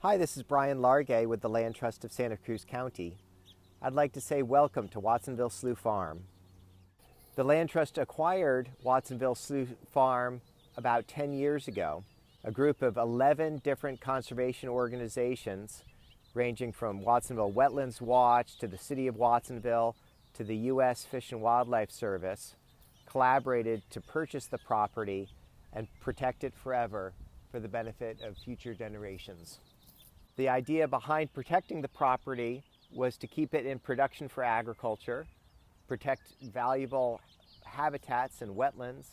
Hi, this is Brian Largay with the Land Trust of Santa Cruz County. I'd like to say welcome to Watsonville Slough Farm. The Land Trust acquired Watsonville Slough Farm about 10 years ago. A group of 11 different conservation organizations ranging from Watsonville Wetlands Watch to the City of Watsonville to the U.S. Fish and Wildlife Service collaborated to purchase the property and protect it forever for the benefit of future generations. The idea behind protecting the property was to keep it in production for agriculture, protect valuable habitats and wetlands,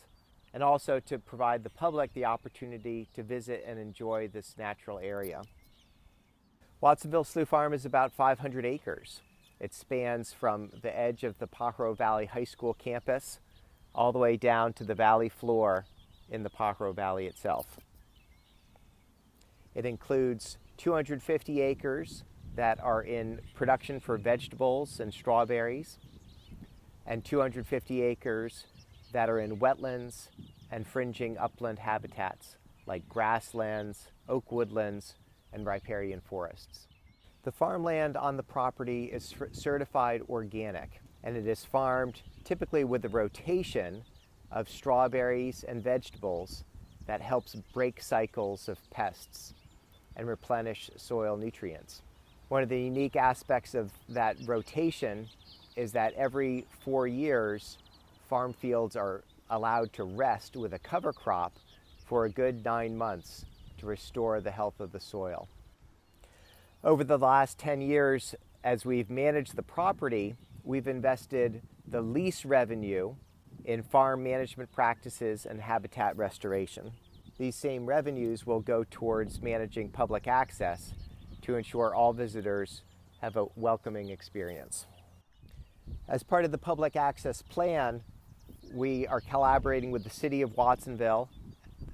and also to provide the public the opportunity to visit and enjoy this natural area. Watsonville Slough Farm is about 500 acres. It spans from the edge of the Pajaro Valley High School campus all the way down to the valley floor in the Pajaro Valley itself. It includes 250 acres that are in production for vegetables and strawberries, and 250 acres that are in wetlands and fringing upland habitats like grasslands, oak woodlands, and riparian forests. The farmland on the property is certified organic, and it is farmed typically with a rotation of strawberries and vegetables that helps break cycles of pests and replenish soil nutrients. One of the unique aspects of that rotation is that every 4 years, farm fields are allowed to rest with a cover crop for a good 9 months to restore the health of the soil. Over the last 10 years, as we've managed the property, we've invested the lease revenue in farm management practices and habitat restoration. These same revenues will go towards managing public access to ensure all visitors have a welcoming experience. As part of the public access plan, we are collaborating with the City of Watsonville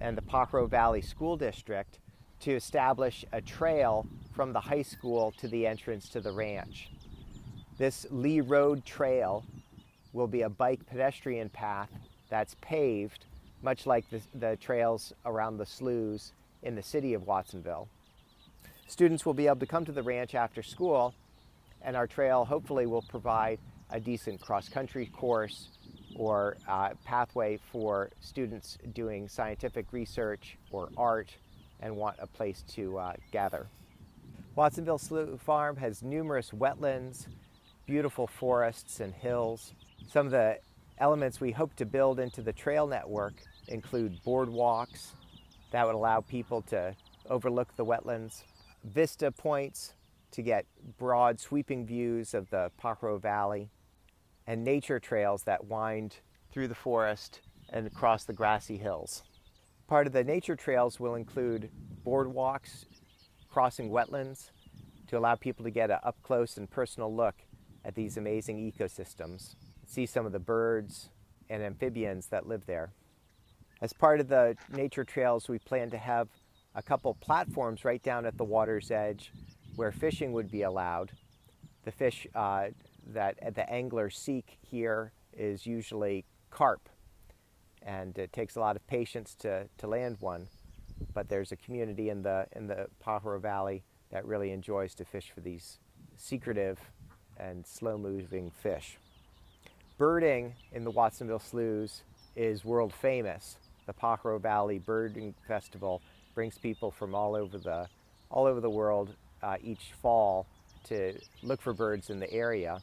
and the Pajaro Valley School District to establish a trail from the high school to the entrance to the ranch. This Lee Road Trail will be a bike pedestrian path that's paved, much like the trails around the sloughs in the City of Watsonville. Students will be able to come to the ranch after school, and our trail hopefully will provide a decent cross-country course or pathway for students doing scientific research or art and want a place to gather. Watsonville Slough Farm has numerous wetlands, beautiful forests and hills. Some of the elements we hope to build into the trail network include boardwalks that would allow people to overlook the wetlands, vista points to get broad sweeping views of the Pajaro Valley, and nature trails that wind through the forest and across the grassy hills. Part of the nature trails will include boardwalks crossing wetlands to allow people to get an up-close and personal look at these amazing ecosystems, see some of the birds and amphibians that live there. As part of the nature trails, we plan to have a couple platforms right down at the water's edge where fishing would be allowed. The fish that the anglers seek here is usually carp, and it takes a lot of patience to land one, but there's a community in the Pajaro Valley that really enjoys to fish for these secretive and slow-moving fish. Birding in the Watsonville Sloughs is world famous. The Pajaro Valley Birding Festival brings people from all over the world each fall to look for birds in the area.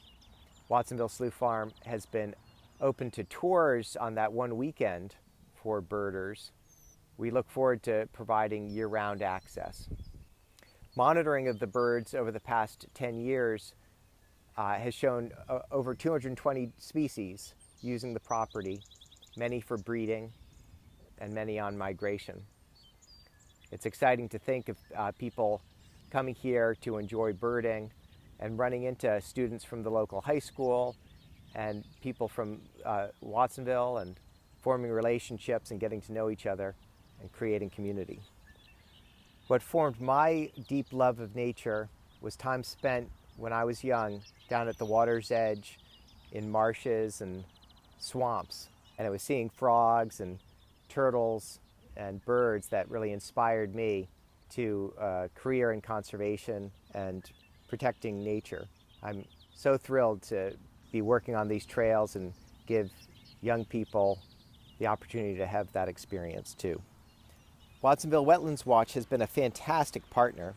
Watsonville Slough Farm has been open to tours on that one weekend for birders. We look forward to providing year-round access. Monitoring of the birds over the past 10 years has shown over 220 species using the property, many for breeding and many on migration. It's exciting to think of people coming here to enjoy birding and running into students from the local high school and people from Watsonville and forming relationships and getting to know each other and creating community. What formed my deep love of nature was time spent when I was young down at the water's edge in marshes and swamps, and it was seeing frogs and turtles and birds that really inspired me to a career in conservation and protecting nature. I'm so thrilled to be working on these trails and give young people the opportunity to have that experience too. Watsonville Wetlands Watch has been a fantastic partner.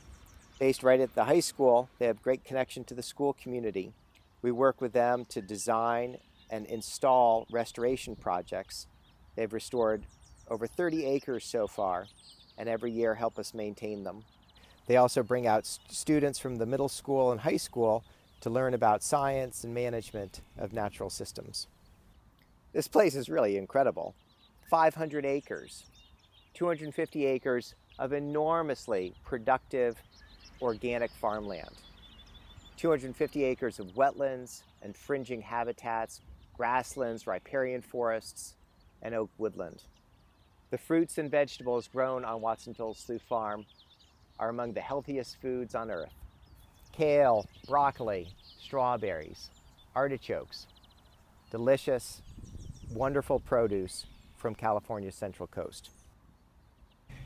Based right at the high school, they have great connection to the school community. We work with them to design and install restoration projects. They've restored over 30 acres so far, and every year help us maintain them. They also bring out students from the middle school and high school to learn about science and management of natural systems. This place is really incredible. 500 acres, 250 acres of enormously productive organic farmland, 250 acres of wetlands and fringing habitats, grasslands, riparian forests, and oak woodland. The fruits and vegetables grown on Watsonville Slough Farm are among the healthiest foods on earth. Kale, broccoli, strawberries, artichokes, delicious, wonderful produce from California's Central Coast.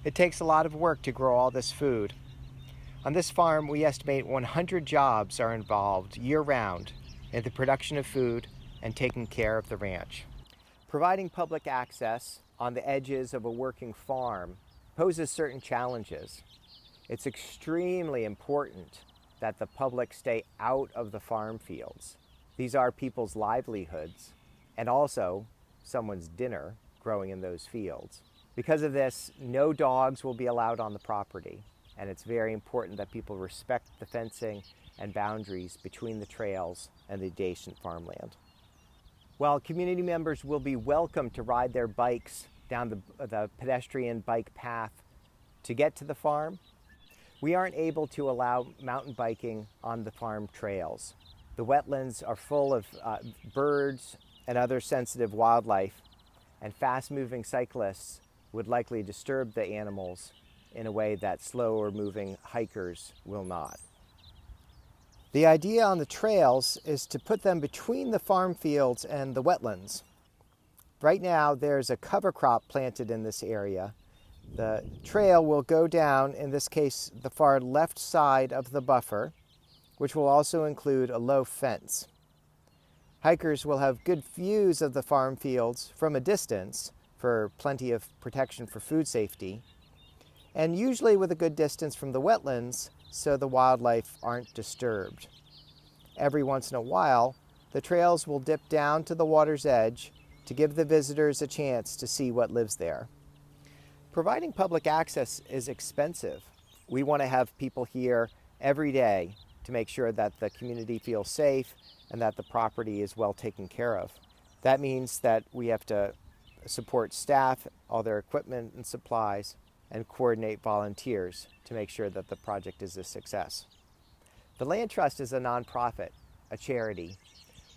It takes a lot of work to grow all this food. On this farm, we estimate 100 jobs are involved year-round in the production of food and taking care of the ranch. Providing public access on the edges of a working farm poses certain challenges. It's extremely important that the public stay out of the farm fields. These are people's livelihoods and also someone's dinner growing in those fields. Because of this, no dogs will be allowed on the property, and it's very important that people respect the fencing and boundaries between the trails and the adjacent farmland. While community members will be welcome to ride their bikes down the pedestrian bike path to get to the farm, we aren't able to allow mountain biking on the farm trails. The wetlands are full of birds and other sensitive wildlife, and fast-moving cyclists would likely disturb the animals in a way that slower-moving hikers will not. The idea on the trails is to put them between the farm fields and the wetlands. Right now, there's a cover crop planted in this area. The trail will go down, in this case, the far left side of the buffer, which will also include a low fence. Hikers will have good views of the farm fields from a distance for plenty of protection for food safety, and usually with a good distance from the wetlands so the wildlife aren't disturbed. Every once in a while, the trails will dip down to the water's edge to give the visitors a chance to see what lives there. Providing public access is expensive. We want to have people here every day to make sure that the community feels safe and that the property is well taken care of. That means that we have to support staff, all their equipment and supplies, and coordinate volunteers to make sure that the project is a success. The Land Trust is a nonprofit, a charity.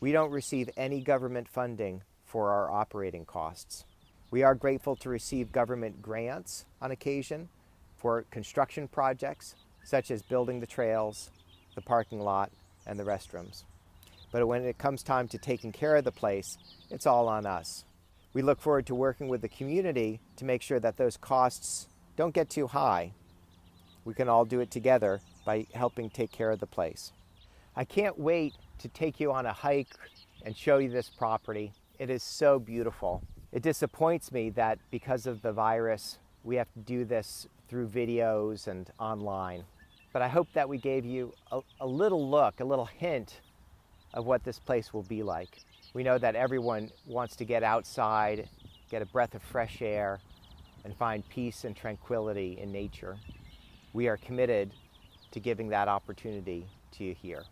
We don't receive any government funding for our operating costs. We are grateful to receive government grants on occasion for construction projects, such as building the trails, the parking lot, and the restrooms. But when it comes time to taking care of the place, it's all on us. We look forward to working with the community to make sure that those costs don't get too high. We can all do it together by helping take care of the place. I can't wait to take you on a hike and show you this property. It is so beautiful. It disappoints me that because of the virus, we have to do this through videos and online. But I hope that we gave you a little look, a little hint of what this place will be like. We know that everyone wants to get outside, get a breath of fresh air, and find peace and tranquility in nature. We are committed to giving that opportunity to you here.